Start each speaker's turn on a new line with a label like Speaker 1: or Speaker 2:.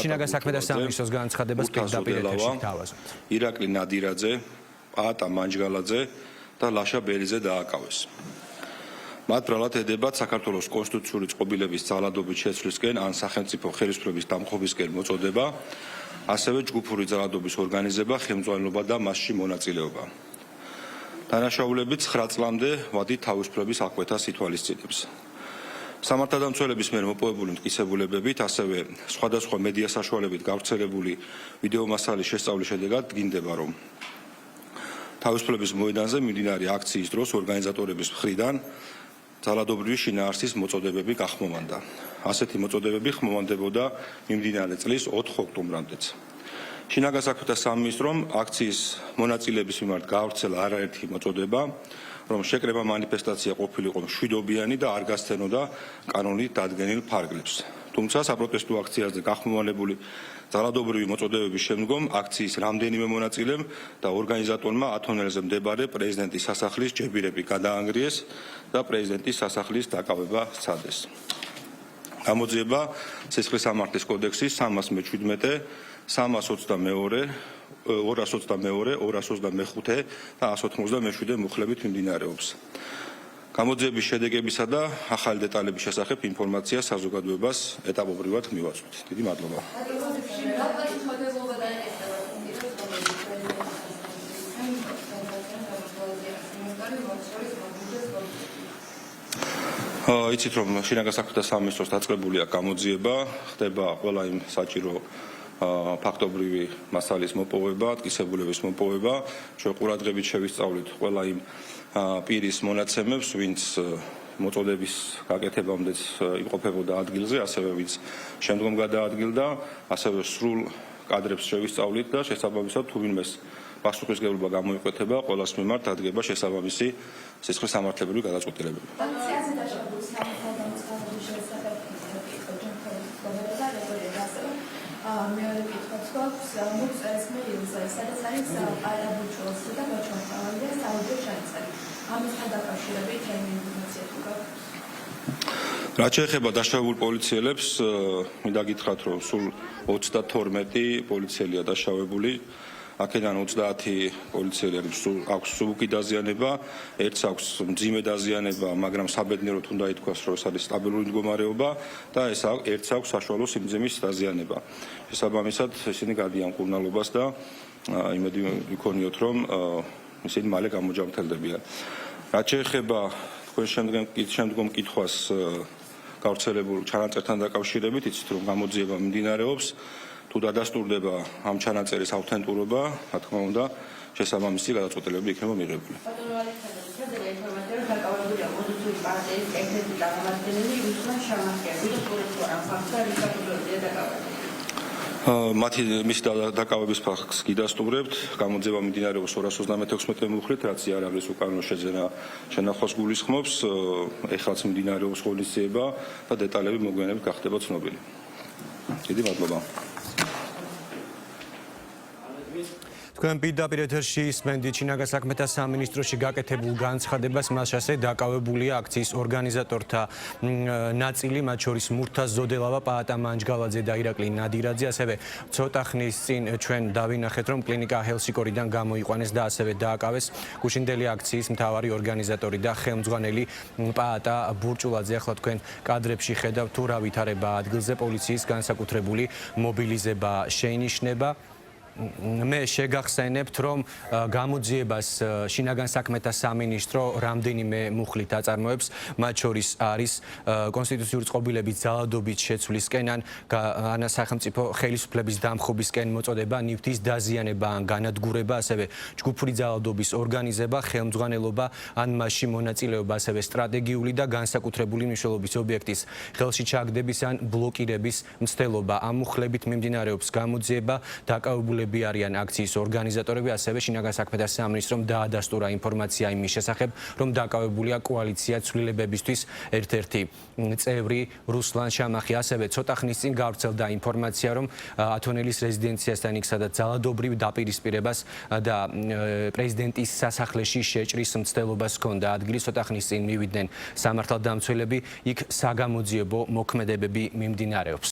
Speaker 1: შინაგან საქმეთა სამინისტროს განცხადებას პირდაპირ ეთერში დავაზრდით.
Speaker 2: ირაკლი ნადირაძე, პაატა მანჯგალაძე და ლაშა ბერიძე დააკავეს. მათ ბრალად ედებათ საქართველოს კონსტიტუციური წყობილების ძალადობით შეცვლისკენ ან სახელმწიფო ხელისუფლების დამხობისკენ მოწოდება, ასევე ჯგუფური ძალადობის ორგანიზება, ხელმძღვანელობა და მასში მონაწილეობა. დანაშაულები 9 წლამდე ვადით თავისუფლების აღკვეთას ითვალისწინებს. სამართალდამცველების მიერ მოპოვებული მტკიცებულებებით, ასევე სხვადასხვა მედია საშუალებით გავრცელებული ვიდეო მასალის შესწავლის შედეგად დგინდება, რომ თავისუფლების მოედანზე მიმდინარე აქციის დროს ორგანიზატორების მხრიდან ძალადობრივი შინაარსის მოწოდებები გახმოვანდა. ასეთი მოწოდებები ხმოვანდებოდა მიმდინარე წლის 4 ოქტომბრამდეც. შინაგან საქმეთა სამინისტრომ აქციის მონაწილეების მიმართ გაავრცელა არაერთი მოწოდება, რომ შეკრება მანიფესტაცია ყოფილიყო მშვიდობიანი და არ გასცენოდა კანონით დადგენილ ფარგლებს. თუმცა საპროტესტო აქციაზე გახმოვანებული ძალადობრივი მოწოდებების შემდგომ აქციის რამდენიმე მონაწილემ და ორგანიზატორმა ათონელზე მდებარე პრეზიდენტის სასახლის ჯებირები გადაანგრიეს და პრეზიდენტის სასახლის დაკავება სცადეს. გამოძიება სისხლის სამართლის კოდექსის 317, 322, 222, 225 და 197 მუხლებით მიმდინარეობს. გამოძიების შედეგებისა და ახალი დეტალების შესახებ ინფორმაცია საზოგადოებას ეტაპობრივად მივაწვდით. დიდი მადლობა. იცით რომ შინაგან საქმეთა სამინისტროს დაწყებულია გამოძიება, ხდება ყველა იმ საჭირო ფაქტობრივი მასალის მოპოვება, მტკიცებულების მოპოვება, ჩვენ ყურადღებით შევისწავლით ყველა იმ პირის მონაცემებს, ვინც მოწოდების გაკეთებამდე იმყოფებოდა ადგილზე, ასევე ვინც შემდგომ გადაადგილდა, ასევე სრულ კადრებს შევისწავლით და შესაბამისად თუ ვინმეს პასუხისმგებლობა გამოიკვეთა, ყველას მიმართ დადგება შესაბამისი სისხლის სამართლებრივი გადაწყვეტილებები.
Speaker 3: მეორე კითხვაც გვაქვს, მოგვწერეს მეილზე, სადაც არის არაბუჩოს და მოჩვენებია საუბრობ ჩანაწერი. ამასთან დაკავშირებით ინფორმაცია თუ გაქვთ?
Speaker 2: რაც შეეხება დაშავებულ პოლიციელებს, მინდა გითხრათ, რომ სულ 32 პოლიციელია დაშავებული. აქედან 30 პოლიციელი აქვს სუბუქი დაზიანება, ერთს აქვს მძიმე დაზიანება, მაგრამ საბედნიეროდ უნდა ითქვას, რომ ეს არის სტაბილური მდგომარეობა და ერთს აქვს საშუალო სიმძიმის დაზიანება. შესაბამისად, ისინი გადიან მკურნალობას და იმედი ვიქონიოთ, რომ ისინი მალე გამოჯანმრთელდებიან. რაც შეეხება თქვენ შემდგომ კითხვას გავრცელებულ ჩანაწერთან დაკავშირებით, იცით რომ გამოძიება მიმდინარეობს. თუ დადასტურდება ამ ჩანაწერის ავთენტურობა, რა თქმა უნდა, შესაბამისი გადაწყვეტილებები იქნება მიღებული. მის დაკავების ფაქტს გიდასტურებთ. გამოძიება მიმდინარეობს 236 მუხლით, რაც იარაღის უკანონო შენახვას გულისხმობს. ეხლაც მიმდინარეობს ღონისძიება და დეტალები მოგვიანებით გახდება ცნობილი. დიდი მადლობა.
Speaker 1: თქვენ პირდაპირ ეთერში ისმენდით შინაგან საქმეთა სამინისტროში გაკეთებულ განცხადებას, მას ასე დაკავებულია აქციის ორგანიზატორთა ნაწილი, მათ შორის მურთაზ ზოდელავა, პაატა მანჯგალაძე და ირაკლი ნადირაძე, ასევე ცოტა ხნის წინ ჩვენ დავინახეთ, რომ კლინიკა ჰელსიკორიდან გამოიყვანეს და ასევე დააკავეს გუშინდელი აქციის მთავარი ორგანიზატორი და ხელმძღვანელი პაატა ბურჭულაძე. ახლა თქვენ კადრებში ხედავთ თუ რა ვითარება ადგილზე, პოლიციის განსაკუთრებული მობილიზება შეინიშნება. მე შეგახსენებთ, რომ გამოძიებას შინაგან საქმეთა სამინისტრო რამდენიმე მუხლით აწარმოებს, მათ შორის არის კონსტიტუციური წყობილების ძალადობით შეცვლისკენ ან სახელმწიფო ხელისუფლების დამხობისკენ მოწოდება, ნივთის დაზიანება ან განადგურება, ასევე ჯგუფური ძალადობის ორგანიზება, ხელმძღვანელობა ან მასში მონაწილეობა, ასევე სტრატეგიული და განსაკუთრებული მნიშვნელობის ობიექტის ხელში ჩაგდების ან ბლოკირების მცდელობა. ამ მუხლებით მიმდინარეობს გამოძიება, დაკავებული არიან აქციის ორგანიზატორები, ასევე შინაგან საქმეთა სამინისტრომ დაადასტურა ინფორმაცია იმის შესახებ, რომ დაკავებულია კოალიცია ცვლილებებისთვის ერთ-ერთი წევრი რუსლან შამახი. ასევე ცოტა ხნის წინ გავრცელდა ინფორმაცია, რომ ათონელის რეზიდენციასთან იქ სადაც ძალადობრივ დაპირისპირებას და პრეზიდენტის სასახლეში შეჭრის მცდელობას ჰქონდა ადგილი, ცოტა ხნის წინ მივიდნენ სამართალდამცველები, იქ საგამოძიებო მოქმედებები მიმდინარეობს.